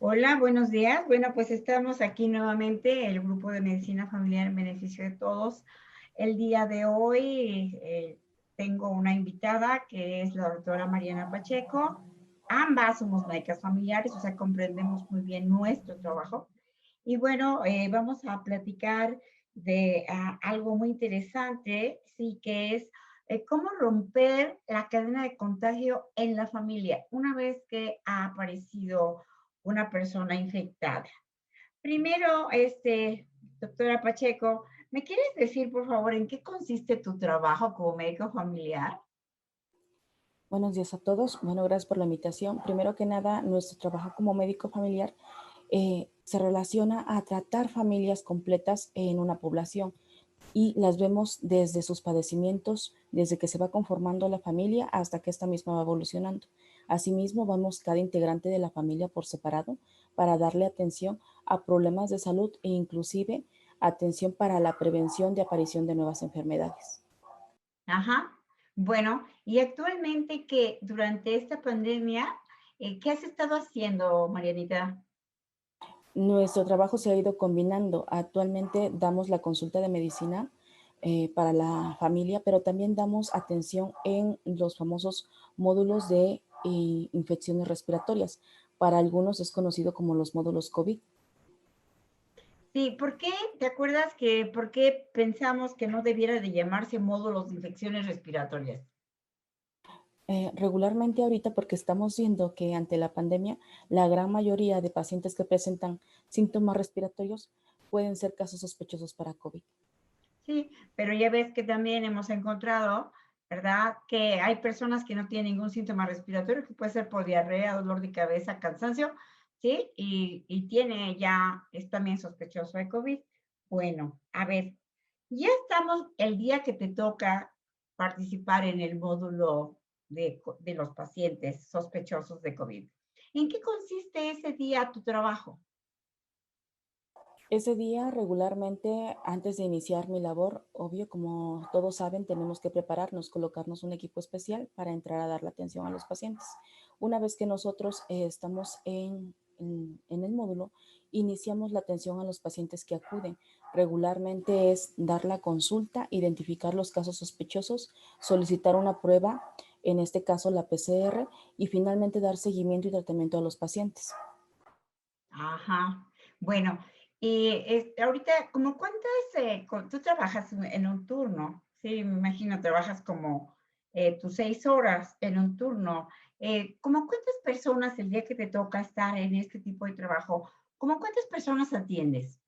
Hola, buenos días. Bueno, pues estamos aquí nuevamente, el grupo de Medicina Familiar en Beneficio de Todos. El día de hoy tengo una invitada que es la doctora Mariana Pacheco. Ambas somos médicas familiares, o sea, comprendemos muy bien nuestro trabajo. Y bueno, vamos a platicar de algo muy interesante, sí, que es cómo romper la cadena de contagio en la familia una vez que ha aparecido una persona infectada. Primero, doctora Pacheco, ¿me quieres decir, por favor, en qué consiste tu trabajo como médico familiar? Buenos días a todos. Bueno, gracias por la invitación. Primero que nada, nuestro trabajo como médico familiar se relaciona a tratar familias completas en una población y las vemos desde sus padecimientos, desde que se va conformando la familia hasta que esta misma va evolucionando. Asimismo, vamos cada integrante de la familia por separado para darle atención a problemas de salud e inclusive atención para la prevención de aparición de nuevas enfermedades. Ajá. Bueno, y actualmente que durante esta pandemia, ¿qué has estado haciendo, Marianita? Nuestro trabajo se ha ido combinando. Actualmente damos la consulta de medicina para la familia, pero también damos atención en los famosos módulos de infecciones respiratorias. Para algunos es conocido como los módulos COVID. Sí, ¿por qué? ¿Te acuerdas que por qué pensamos que no debiera de llamarse módulos de infecciones respiratorias? Regularmente ahorita porque estamos viendo que ante la pandemia la gran mayoría de pacientes que presentan síntomas respiratorios pueden ser casos sospechosos para COVID. Sí, pero ya ves que también hemos encontrado, ¿verdad? Que hay personas que no tienen ningún síntoma respiratorio, que puede ser por diarrea, dolor de cabeza, cansancio, ¿sí? Y tiene ya, es también sospechoso de COVID. Bueno, a ver, ya estamos el día que te toca participar en el módulo de los pacientes sospechosos de COVID. ¿En qué consiste ese día tu trabajo? Ese día regularmente, antes de iniciar mi labor, obvio, como todos saben, tenemos que prepararnos, colocarnos un equipo especial para entrar a dar la atención a los pacientes. Una vez que nosotros estamos en el módulo, iniciamos la atención a los pacientes que acuden. Regularmente es dar la consulta, identificar los casos sospechosos, solicitar una prueba, en este caso la PCR, y finalmente dar seguimiento y tratamiento a los pacientes. Ajá. Bueno, y ahorita, ¿como cuántas, tú trabajas en un turno? Sí, me imagino, trabajas como tus 6 horas en un turno. ¿Cómo cuántas personas el día que te toca estar en este tipo de trabajo, cómo cuántas personas atiendes?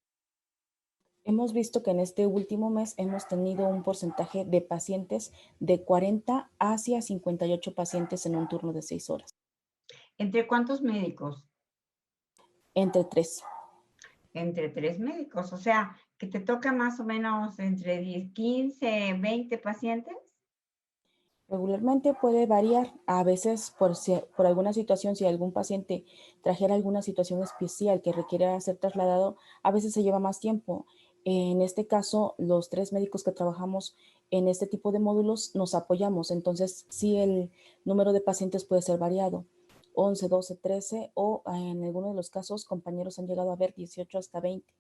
Hemos visto que en este último mes hemos tenido un porcentaje de pacientes de 40 hacia 58 pacientes en un turno de 6 horas, ¿Entre cuántos médicos? entre 3. Entre 3 médicos, o sea, que te toca más o menos entre 10, 15, 20 pacientes. Regularmente puede variar, a veces por alguna situación, si algún paciente trajera alguna situación especial que requiera ser trasladado, a veces se lleva más tiempo. En este caso, los 3 médicos que trabajamos en este tipo de módulos nos apoyamos, entonces sí el número de pacientes puede ser variado, 11, 12, 13 o en algunos de los casos compañeros han llegado a ver 18 hasta 20.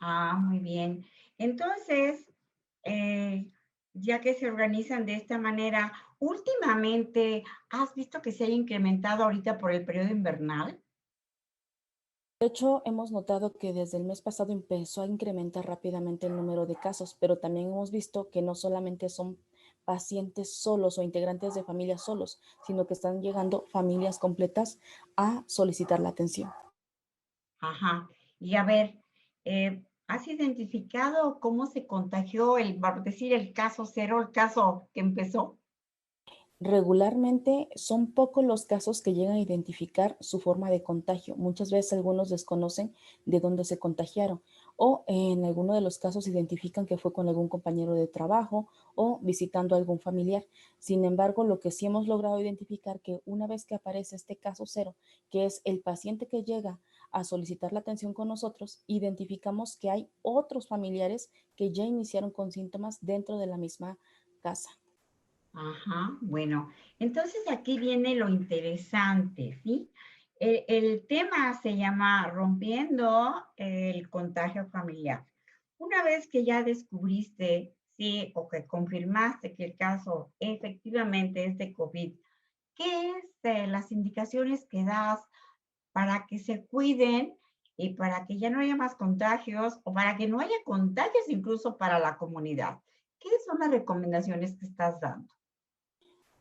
Ah, muy bien. Entonces, eh, ya que se organizan de esta manera, últimamente, ¿has visto que se haya incrementado ahorita por el periodo invernal? De hecho, hemos notado que desde el mes pasado empezó a incrementar rápidamente el número de casos, pero también hemos visto que no solamente son pacientes solos o integrantes de familias solos, sino que están llegando familias completas a solicitar la atención. Ajá. Y a ver, ¿has identificado cómo se contagió vamos a decir, el caso cero, el caso que empezó? Regularmente son pocos los casos que llegan a identificar su forma de contagio. Muchas veces algunos desconocen de dónde se contagiaron o en alguno de los casos identifican que fue con algún compañero de trabajo o visitando a algún familiar. Sin embargo, lo que sí hemos logrado identificar que una vez que aparece este caso cero, que es el paciente que llega a solicitar la atención con nosotros, identificamos que hay otros familiares que ya iniciaron con síntomas dentro de la misma casa. Ajá, bueno, entonces aquí viene lo interesante, ¿sí? El tema se llama Rompiendo el contagio familiar. Una vez que ya descubriste, sí, o que confirmaste que el caso efectivamente es de COVID, ¿qué es las indicaciones que das para que se cuiden y para que ya no haya más contagios o para que no haya contagios incluso para la comunidad? ¿Qué son las recomendaciones que estás dando?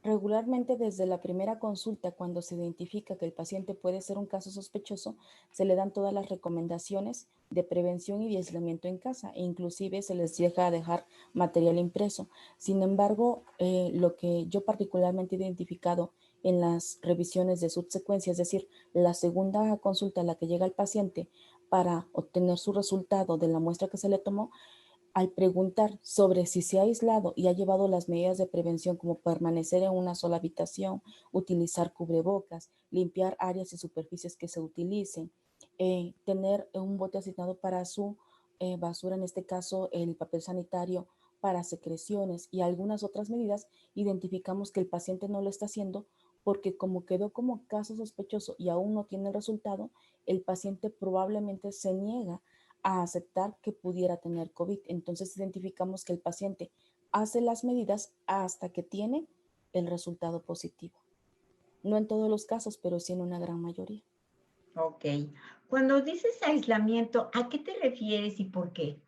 Regularmente desde la primera consulta, cuando se identifica que el paciente puede ser un caso sospechoso, se le dan todas las recomendaciones de prevención y de aislamiento en casa e inclusive se les deja dejar material impreso. Sin embargo, lo que yo particularmente he identificado en las revisiones de subsecuencia, es decir, la segunda consulta a la que llega el paciente para obtener su resultado de la muestra que se le tomó, al preguntar sobre si se ha aislado y ha llevado las medidas de prevención como permanecer en una sola habitación, utilizar cubrebocas, limpiar áreas y superficies que se utilicen, tener un bote asignado para su basura, en este caso el papel sanitario para secreciones y algunas otras medidas, identificamos que el paciente no lo está haciendo porque como quedó como caso sospechoso y aún no tiene el resultado, el paciente probablemente se niega a aceptar que pudiera tener COVID. Entonces identificamos que el paciente hace las medidas hasta que tiene el resultado positivo. No en todos los casos, pero sí en una gran mayoría. Ok. Cuando dices aislamiento, ¿a qué te refieres y por qué?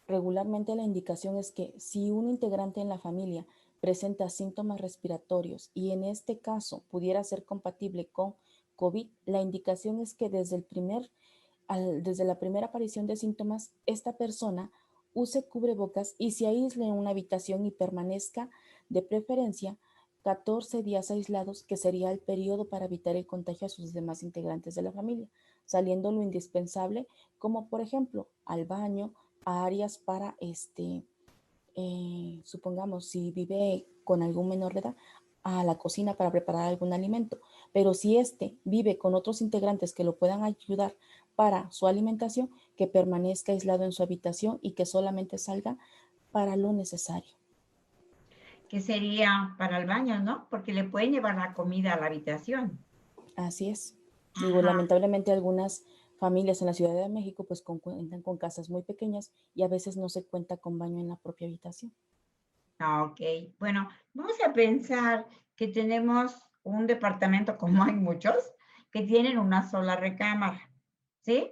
Regularmente la indicación es que si un integrante en la familia presenta síntomas respiratorios y en este caso pudiera ser compatible con COVID, la indicación es que desde la primera aparición de síntomas, esta persona use cubrebocas y se aísle en una habitación y permanezca de preferencia 14 días aislados, que sería el periodo para evitar el contagio a sus demás integrantes de la familia, saliendo lo indispensable, como por ejemplo al baño, a áreas para, supongamos, si vive con algún menor de edad, a la cocina para preparar algún alimento. Pero si vive con otros integrantes que lo puedan ayudar para su alimentación, que permanezca aislado en su habitación y que solamente salga para lo necesario. Que sería para el baño, ¿no? Porque le pueden llevar la comida a la habitación. Así es. Digo, Ajá. lamentablemente algunas familias en la Ciudad de México pues cuentan con casas muy pequeñas y a veces no se cuenta con baño en la propia habitación. Ah, ok. Bueno, vamos a pensar que tenemos un departamento, como hay muchos, que tienen una sola recámara, ¿sí?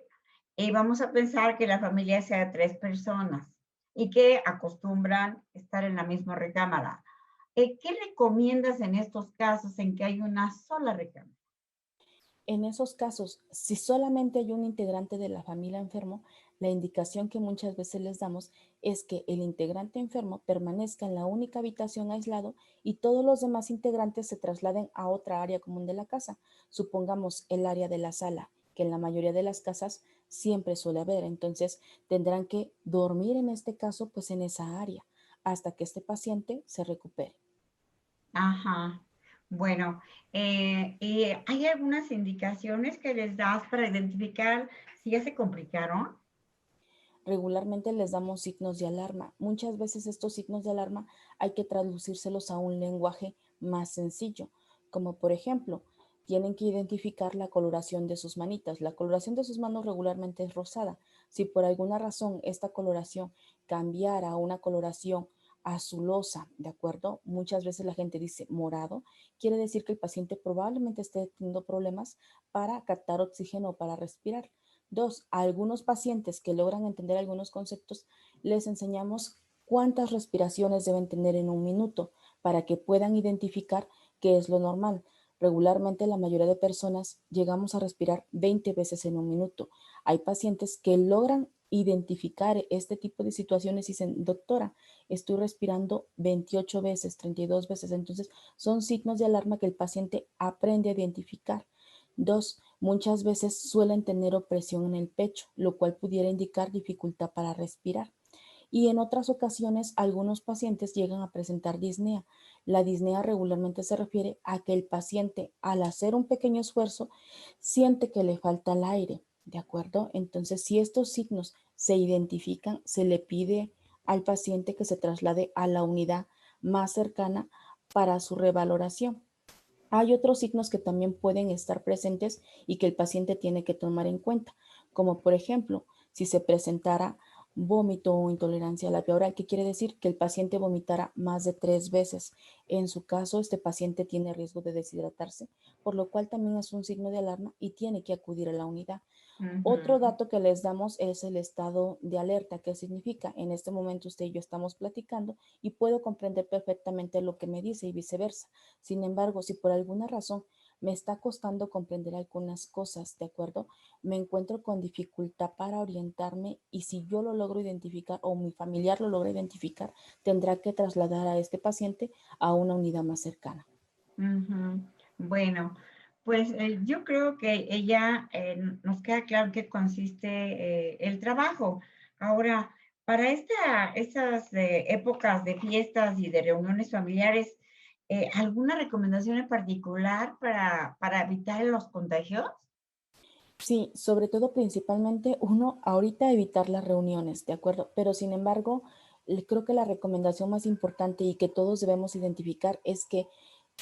Y vamos a pensar que la familia sea de 3 personas y que acostumbran estar en la misma recámara. ¿Qué recomiendas en estos casos en que hay una sola recámara? En esos casos, si solamente hay un integrante de la familia enfermo, la indicación que muchas veces les damos es que el integrante enfermo permanezca en la única habitación aislado y todos los demás integrantes se trasladen a otra área común de la casa, supongamos el área de la sala, que en la mayoría de las casas siempre suele haber. Entonces tendrán que dormir en este caso pues en esa área hasta que este paciente se recupere. Ajá. Bueno, ¿y hay algunas indicaciones que les das para identificar si ya se complicaron? Regularmente les damos signos de alarma. Muchas veces estos signos de alarma hay que traducírselos a un lenguaje más sencillo, como por ejemplo, tienen que identificar la coloración de sus manitas. La coloración de sus manos regularmente es rosada. Si por alguna razón esta coloración cambiara a una coloración azulosa, ¿de acuerdo? Muchas veces la gente dice morado, quiere decir que el paciente probablemente esté teniendo problemas para captar oxígeno o para respirar. Dos, a algunos pacientes que logran entender algunos conceptos, les enseñamos cuántas respiraciones deben tener en un minuto para que puedan identificar qué es lo normal. Regularmente la mayoría de personas llegamos a respirar 20 veces en un minuto. Hay pacientes que logran identificar este tipo de situaciones y dicen, doctora, estoy respirando 28 veces, 32 veces. Entonces son signos de alarma que el paciente aprende a identificar. Dos, muchas veces suelen tener opresión en el pecho, lo cual pudiera indicar dificultad para respirar. Y en otras ocasiones, algunos pacientes llegan a presentar disnea. La disnea regularmente se refiere a que el paciente, al hacer un pequeño esfuerzo, siente que le falta el aire, ¿de acuerdo? Entonces, si estos signos se identifican, se le pide al paciente que se traslade a la unidad más cercana para su revaloración. Hay otros signos que también pueden estar presentes y que el paciente tiene que tomar en cuenta, como por ejemplo, si se presentara vómito o intolerancia a la vía oral, ¿qué quiere decir? Que el paciente vomitara más de 3 veces. En su caso, este paciente tiene riesgo de deshidratarse, por lo cual también es un signo de alarma y tiene que acudir a la unidad. Otro Ujú. dato que les damos es el estado de alerta. ¿Qué significa? En este momento usted y yo estamos platicando y puedo comprender perfectamente lo que me dice y viceversa. Sin embargo, si por alguna razón me está costando comprender algunas cosas, ¿de acuerdo? Me encuentro con dificultad para orientarme y si yo lo logro identificar o mi familiar lo logra identificar, tendrá que trasladar a este paciente a una unidad más cercana. Ujú. Bueno, pues yo creo que ella nos queda claro en qué consiste el trabajo. Ahora, para estas épocas de fiestas y de reuniones familiares, ¿alguna recomendación en particular para evitar los contagios? Sí, sobre todo principalmente uno, ahorita evitar las reuniones, ¿de acuerdo? Pero sin embargo, creo que la recomendación más importante y que todos debemos identificar es que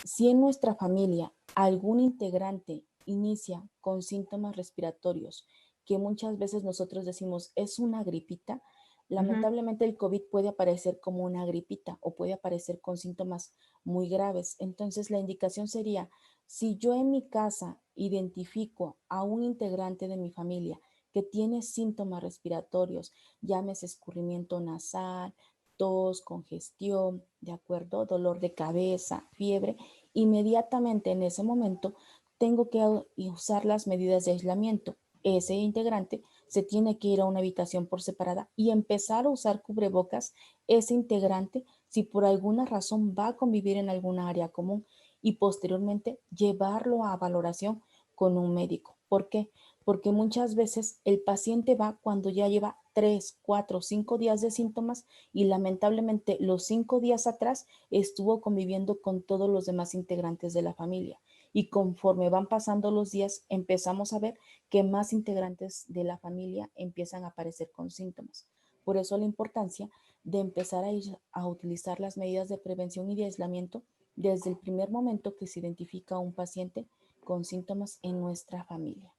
si en nuestra familia algún integrante inicia con síntomas respiratorios, que muchas veces nosotros decimos es una gripita, Ujú. lamentablemente el COVID puede aparecer como una gripita o puede aparecer con síntomas muy graves. Entonces, la indicación sería, si yo en mi casa identifico a un integrante de mi familia que tiene síntomas respiratorios, llámese escurrimiento nasal, tos, congestión, ¿de acuerdo? Dolor de cabeza, fiebre, inmediatamente en ese momento tengo que usar las medidas de aislamiento. Ese integrante se tiene que ir a una habitación por separada y empezar a usar cubrebocas ese integrante si por alguna razón va a convivir en alguna área común y posteriormente llevarlo a valoración con un médico. ¿Por qué? Porque muchas veces el paciente va cuando ya lleva 3, 4, 5 días de síntomas y lamentablemente los 5 días atrás estuvo conviviendo con todos los demás integrantes de la familia. Y conforme van pasando los días, empezamos a ver que más integrantes de la familia empiezan a aparecer con síntomas. Por eso la importancia de empezar a utilizar las medidas de prevención y de aislamiento desde el primer momento que se identifica a un paciente con síntomas en nuestra familia.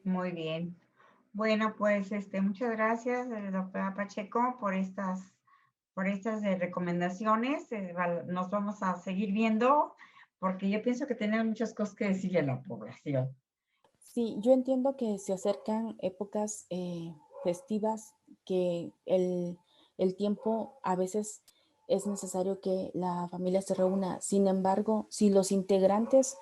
Muy bien. Bueno, pues muchas gracias, doctora Pacheco, por estas recomendaciones. Nos vamos a seguir viendo porque yo pienso que tenemos muchas cosas que decirle a la población. Sí, yo entiendo que se acercan épocas festivas, que el tiempo a veces es necesario que la familia se reúna. Sin embargo, si los integrantes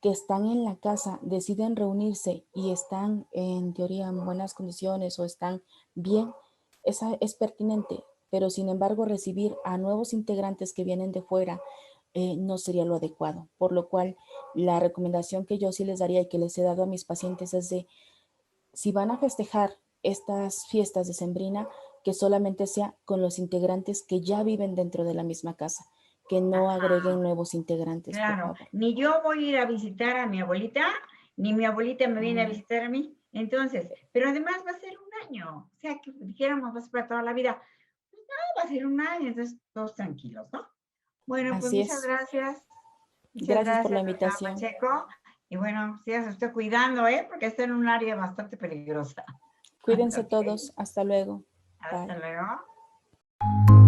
que están en la casa deciden reunirse y están en teoría en buenas condiciones o están bien, esa es pertinente, pero sin embargo recibir a nuevos integrantes que vienen de fuera no sería lo adecuado, por lo cual la recomendación que yo sí les daría y que les he dado a mis pacientes es de, si van a festejar estas fiestas de Sembrina, que solamente sea con los integrantes que ya viven dentro de la misma casa, que no agreguen nuevos integrantes, por Claro, favor. ni yo voy a ir a visitar a mi abuelita, ni mi abuelita me viene a Mm, visitar a mí. Entonces, pero además va a ser un año, o sea, que dijéramos, va a ser para toda la vida. Pues no, va a ser un año, entonces todos tranquilos, ¿no? Bueno, pues así es. muchas Gracias por la gracias, doctora invitación. Pacheco. Y bueno, síganse usted cuidando, ¿eh? Porque está en un área bastante peligrosa. Cuídense Ok, todos. Hasta luego. hasta Bye. luego.